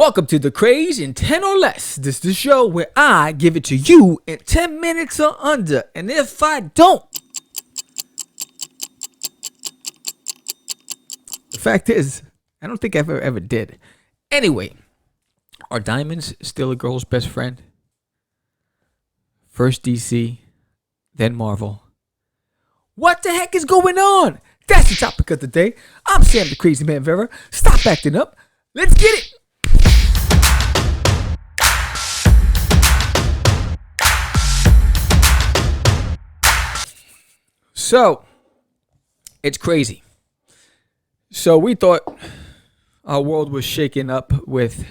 Welcome to the Craze in 10 or less. This is the show where I give it to you in 10 minutes or under. And if I don't, the fact is, I don't think I ever did. Anyway, are diamonds still a girl's best friend? First DC, then Marvel. What the heck is going on? That's the topic of the day. I'm Sam the Crazy Man Vera. Stop acting up. Let's get it. So, it's crazy. So we thought our world was shaken up with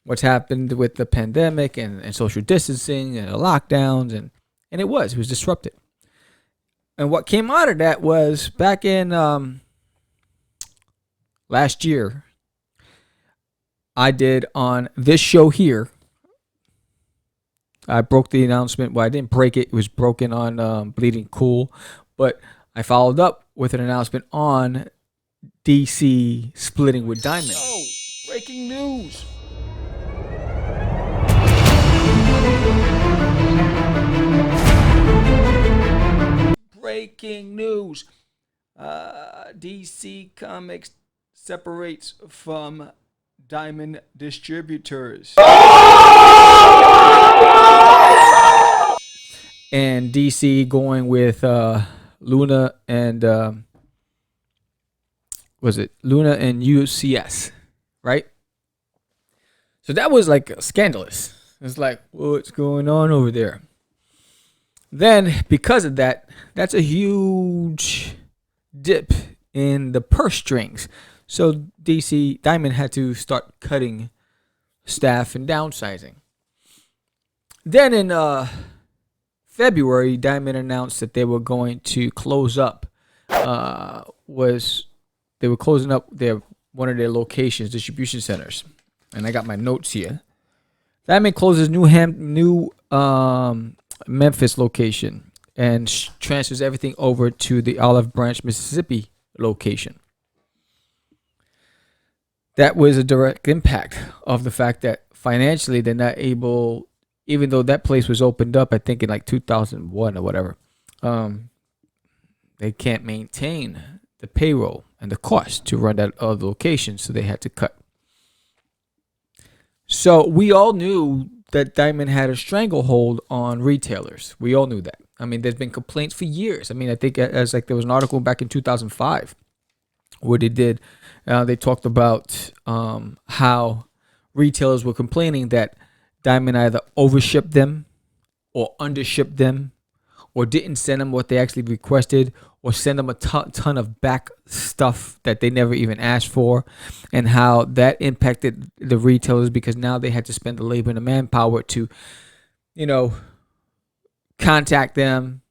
what's happened with the pandemic and social distancing and the lockdowns, and it was disrupted. And what came out of that was back in last year, I did on this show here. I broke the announcement. Well, I didn't break it. It was broken on Bleeding Cool. But I followed up with an announcement on DC splitting with Diamond. Oh, breaking news. Breaking news. DC Comics separates from Diamond Distributors. And DC going with Luna and Luna and UCS, right? So that was like scandalous. It's like, what's going on over there? Then because of that, that's a huge dip in the purse strings. So DC Diamond had to start cutting staff and downsizing. Then in February, Diamond announced that they were going to close up. They were closing up one of their locations, distribution centers, and I got my notes here. Diamond closes new Memphis location and transfers everything over to the Olive Branch, Mississippi location. That was a direct impact of the fact that financially they're not able. Even though that place was opened up, I think in like 2001 or whatever, they can't maintain the payroll and the cost to run that other location, so they had to cut. So we all knew that Diamond had a stranglehold on retailers. We all knew that. I mean, there's been complaints for years. I mean, I think there was an article back in 2005 where they talked about how retailers were complaining that Diamond either overshipped them or undershipped them or didn't send them what they actually requested or send them a ton of back stuff that they never even asked for, and how that impacted the retailers because now they had to spend the labor and the manpower to, contact them,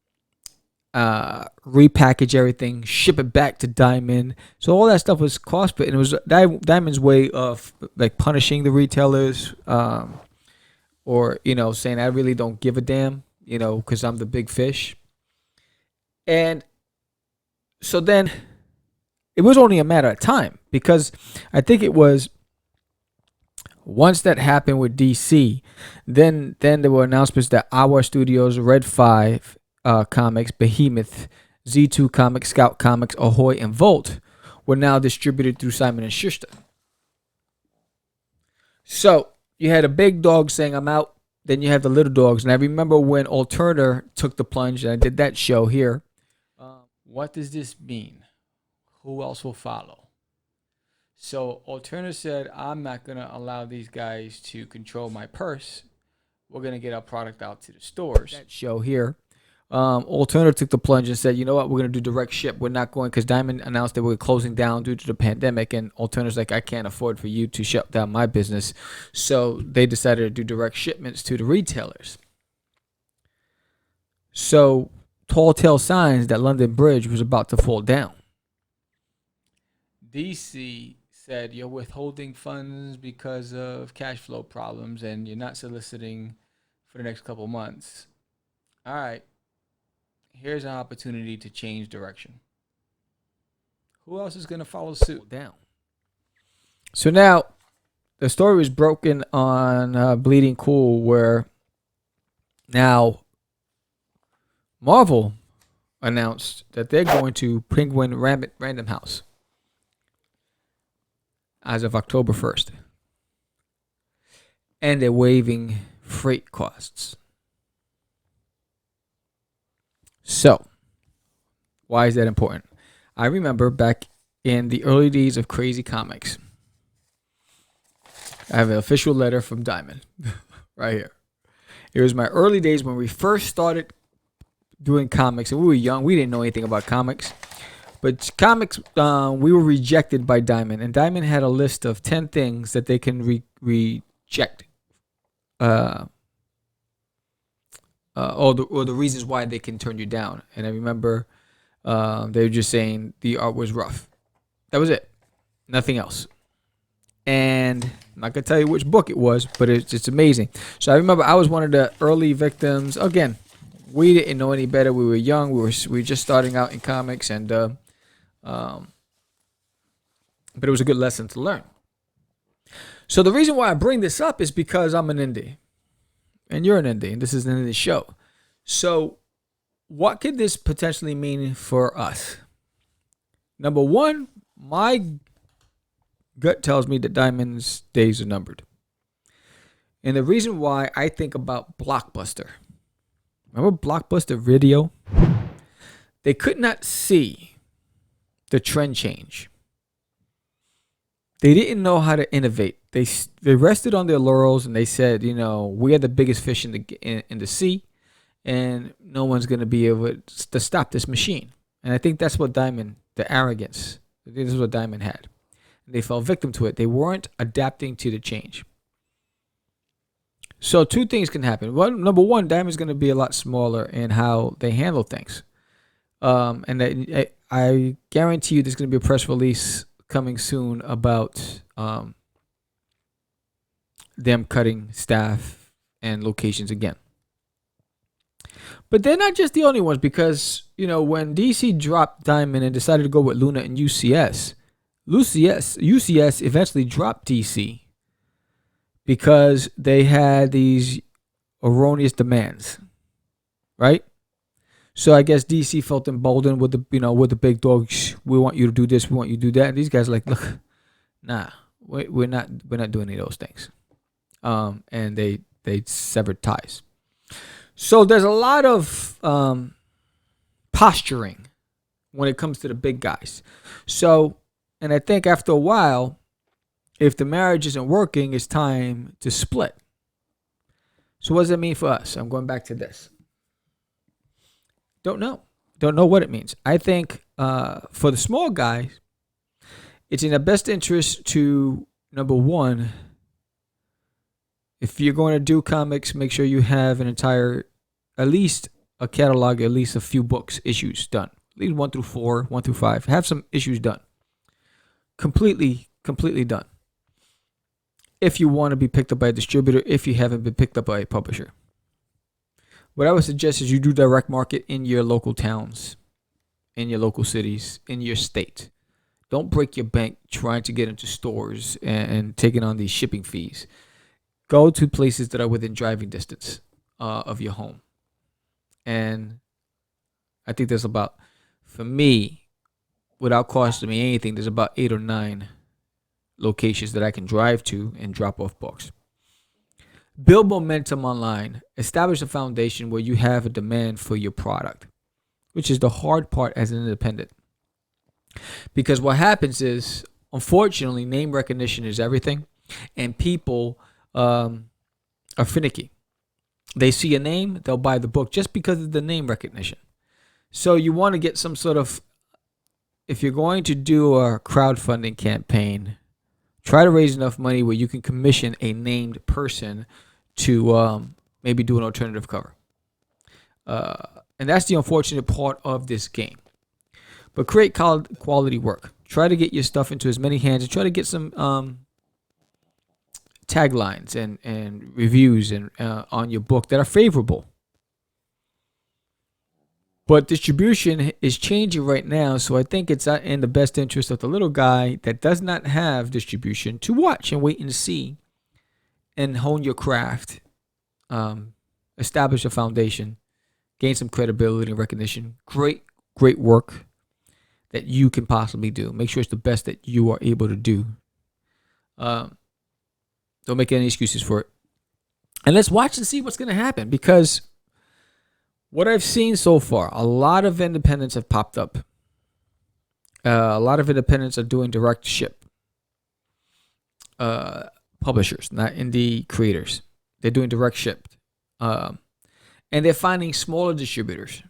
repackage everything, ship it back to Diamond. So all that stuff was cost, but it was Diamond's way of like punishing the retailers. Or, saying I really don't give a damn, because I'm the big fish. And so then it was only a matter of time, because I think it was once that happened with DC, then there were announcements that our studios, Red 5 Comics, Behemoth, Z2 Comics, Scout Comics, Ahoy, and Volt were now distributed through Simon & Schuster. So you had a big dog saying, I'm out. Then you have the little dogs. And I remember when Alternator took the plunge, and I did that show here. What does this mean? Who else will follow? So Alternator said, I'm not going to allow these guys to control my purse. We're going to get our product out to the stores. That show here. Alternator took the plunge and said, you know what, we're going to do direct ship. We're not going, because Diamond announced they were closing down due to the pandemic, and Alternator's like, I can't afford for you to shut down my business. So they decided to do direct shipments to the retailers. So tall tale signs that London Bridge was about to fall down. DC said, you're withholding funds because of cash flow problems, and you're not soliciting for the next couple months. All right. Here's an opportunity to change direction. Who else is going to follow suit? Down. So now the story was broken on Bleeding Cool, where now Marvel announced that they're going to Penguin Random House as of October 1st. And they're waiving freight costs. So, why is that important? I remember back in the early days of Crazy Comics, I have an official letter from Diamond right here. It was my early days when we first started doing comics, and we were young. We didn't know anything about comics. But comics, we were rejected by Diamond, and Diamond had a list of 10 things that they can reject. Or the reasons why they can turn you down. And I remember they were just saying the art was rough. That was it. Nothing else. And I'm not going to tell you which book it was, but it's amazing. So I remember I was one of the early victims. Again, we didn't know any better. We were young. We were just starting out in comics, and but it was a good lesson to learn. So the reason why I bring this up is because I'm an indie, and you're an indie, and this is an indie show. So what could this potentially mean for us? Number one, my gut tells me that Diamond's days are numbered. And the reason why I think about Blockbuster. Remember Blockbuster Video? They could not see the trend change. They didn't know how to innovate. They rested on their laurels, and they said, we are the biggest fish in the sea, and no one's going to be able to stop this machine. And I think that's what Diamond, the arrogance, this is what Diamond had. They fell victim to it. They weren't adapting to the change. So two things can happen. Well, number one, Diamond's going to be a lot smaller in how they handle things. And I guarantee you there's going to be a press release coming soon about them cutting staff and locations again. But they're not just the only ones, because, when DC dropped Diamond and decided to go with Luna and UCS eventually dropped DC because they had these erroneous demands, right? So I guess DC felt emboldened with the big dogs. We want you to do this. We want you to do that. And these guys are like, look, nah, we're not doing any of those things. And they severed ties. So there's a lot of posturing when it comes to the big guys. So, and I think after a while, if the marriage isn't working, it's time to split. So what does that mean for us? I'm going back to this. Don't know what it means. I think for the small guys, it's in their best interest to, number one, if you're going to do comics, make sure you have at least a catalog, at least a few books, issues done. At least 1 through 4, 1 through 5. Have some issues done. Completely done. If you want to be picked up by a distributor, if you haven't been picked up by a publisher. What I would suggest is you do direct market in your local towns, in your local cities, in your state. Don't break your bank trying to get into stores and taking on these shipping fees. Go to places that are within driving distance of your home. And I think there's about, for me, without costing me anything, there's about 8 or 9 locations that I can drive to and drop off books. Build momentum online. Establish a foundation where you have a demand for your product, which is the hard part as an independent. Because what happens is, unfortunately, name recognition is everything, and people are finicky. They see a name, they'll buy the book just because of the name recognition. So you want to get some sort of, if you're going to do a crowdfunding campaign, try to raise enough money where you can commission a named person to maybe do an alternative cover. And that's the unfortunate part of this game. But create quality work. Try to get your stuff into as many hands and try to get some taglines and reviews and on your book that are favorable. But distribution is changing right now, so I think it's in the best interest of the little guy that does not have distribution to watch and wait and see and hone your craft, establish a foundation, gain some credibility and recognition. Great work that you can possibly do. Make sure it's the best that you are able to do. Don't make any excuses for it. And let's watch and see what's going to happen, because what I've seen so far, a lot of independents have popped up. A lot of independents are doing direct ship. Publishers, not indie creators. They're doing direct ship. And they're finding smaller distributors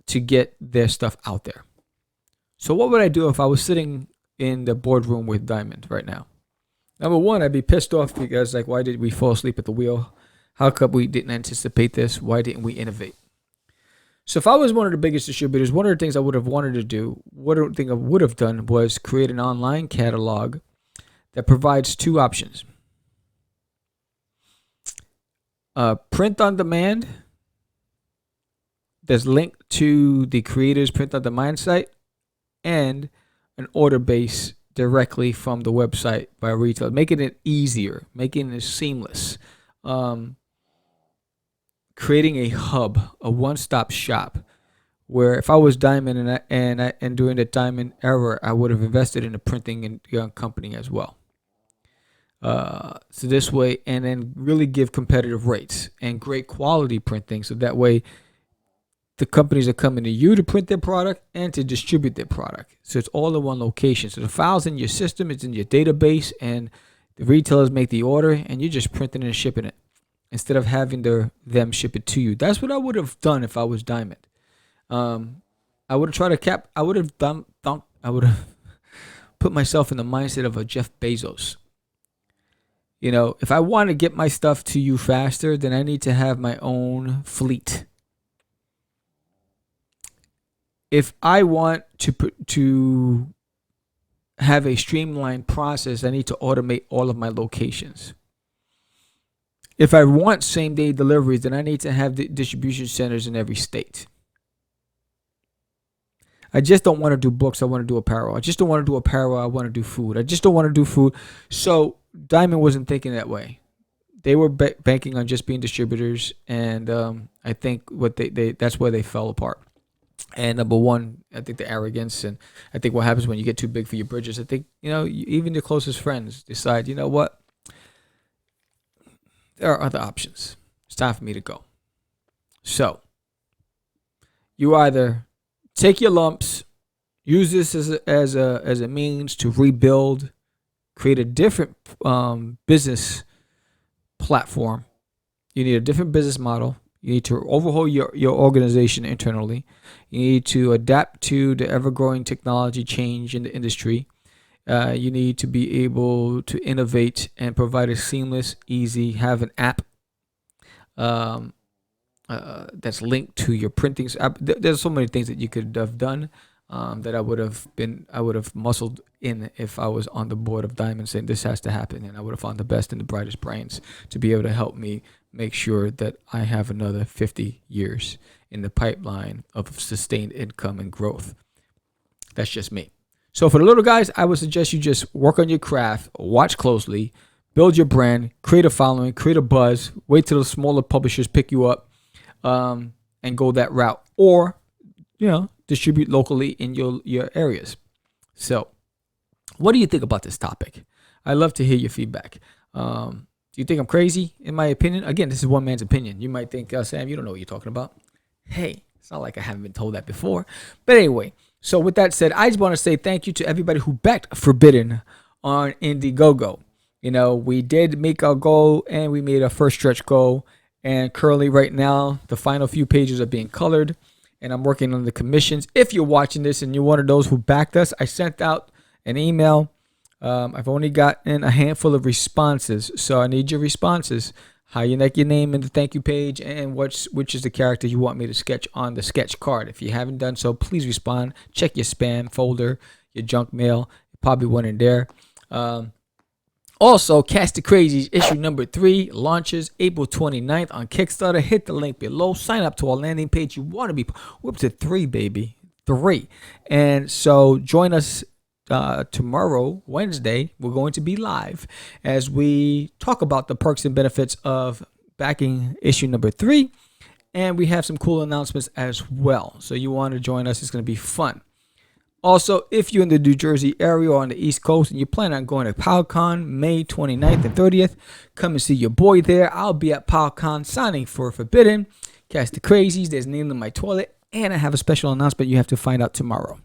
to get their stuff out there. So what would I do if I was sitting in the boardroom with Diamond right now? Number one, I'd be pissed off because, like, why did we fall asleep at the wheel? How come we didn't anticipate this? Why didn't we innovate? So if I was one of the biggest distributors, one of the things I would have wanted to do, one of the things I would have done was create an online catalog that provides two options. Print on demand that's linked to the creator's print on demand site, and an order base directly from the website by a retailer, making it easier, making it seamless. Creating a hub, a one-stop shop, where if I was Diamond and during the Diamond era, I would have invested in a printing company as well. So this way, and then really give competitive rates and great quality printing, so that way the companies are coming to you to print their product and to distribute their product. So it's all in one location. So the file's in your system, it's in your database, and the retailers make the order, and you're just printing and shipping it instead of having them ship it to you. That's what I would have done if I was Diamond. I would have tried to cap. I would have put myself in the mindset of a Jeff Bezos. You know, if I want to get my stuff to you faster, then I need to have my own fleet. If I want to have a streamlined process, I need to automate all of my locations. If I want same-day deliveries, then I need to have the distribution centers in every state. I just don't want to do books. I want to do apparel. I just don't want to do apparel. I want to do food. I just don't want to do food. So Diamond wasn't thinking that way. They were banking on just being distributors, and I think that's where they fell apart. And number one, I think the arrogance, and I think what happens when you get too big for your bridges. I think, even your closest friends decide, you know what? There are other options. It's time for me to go. So you either take your lumps, use this as a means to rebuild, create a different business platform. You need a different business model. You need to overhaul your organization internally. You need to adapt to the ever-growing technology change in the industry. You need to be able to innovate and provide a seamless, easy, have an app that's linked to your printing. There's so many things that you could have done that I would have muscled in if I was on the board of Diamond, saying this has to happen, and I would have found the best and the brightest brains to be able to help me make sure that I have another 50 years in the pipeline of sustained income and growth. That's just me. So for the little guys, I would suggest you just work on your craft, watch closely, build your brand, create a following, create a buzz, wait till the smaller publishers pick you up, and go that route, or distribute locally in your areas. So what do you think about this topic? I'd love to hear your feedback. Do you think I'm crazy? In my opinion, again, this is one man's opinion. You might think, Sam, you don't know what you're talking about. Hey, it's not like I haven't been told that before. But anyway, so with that said, I just want to say thank you to everybody who backed Forbidden on Indiegogo. We did make our goal, and we made our first stretch goal. And currently right now, the final few pages are being colored, and I'm working on the commissions. If you're watching this and you're one of those who backed us, I sent out an email. I've only gotten a handful of responses, so I need your responses. How you like your name in the thank you page, and which is the character you want me to sketch on the sketch card. If you haven't done so, please respond. Check your spam folder, your junk mail. It probably went in there. Also, Catch the Crazees issue number 3 launches April 29th on Kickstarter. Hit the link below. Sign up to our landing page. You want to be, we're up to 3, baby. 3. And so join us tomorrow, Wednesday. We're going to be live as we talk about the perks and benefits of backing issue number 3. And we have some cool announcements as well. So you want to join us. It's going to be fun. Also, if you're in the New Jersey area or on the East Coast and you plan on going to PowCon May 29th and 30th, come and see your boy there. I'll be at PowCon signing for Forbidden, Catch the Crazees, There's Nail in My Toilet, and I have a special announcement you have to find out tomorrow.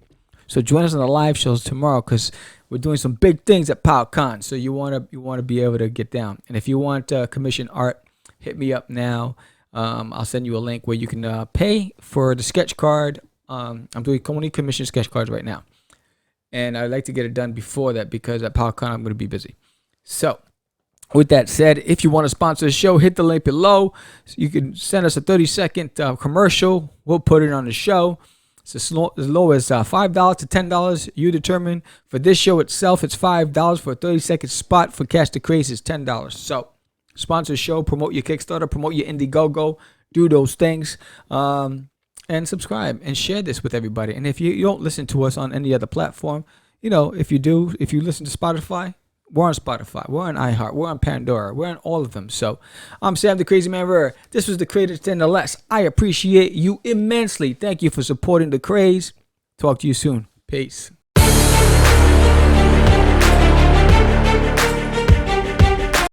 So join us on the live shows tomorrow because we're doing some big things at PowCon. So you want to be able to get down. And if you want commission art, hit me up now. I'll send you a link where you can pay for the sketch card. I'm doing only commission sketch cards right now, and I'd like to get it done before that because at PowCon I'm going to be busy. So with that said, if you want to sponsor the show, hit the link below. You can send us a 30-second commercial. We'll put it on the show. It's as low as $5 to $10. You determine. For this show itself, it's $5. For a 30-second spot for Catch the Craze, it's $10. So sponsor the show, promote your Kickstarter, promote your Indiegogo, do those things. And subscribe and share this with everybody. And if you don't listen to us on any other platform, if you do, if you listen to Spotify, we're on Spotify, we're on iHeart, we're on Pandora, we're on all of them. So I'm Sam the Crazy Man Rare. This was the Creator 10 or Less. I appreciate you immensely. Thank you for supporting the Craze. Talk to you soon. Peace.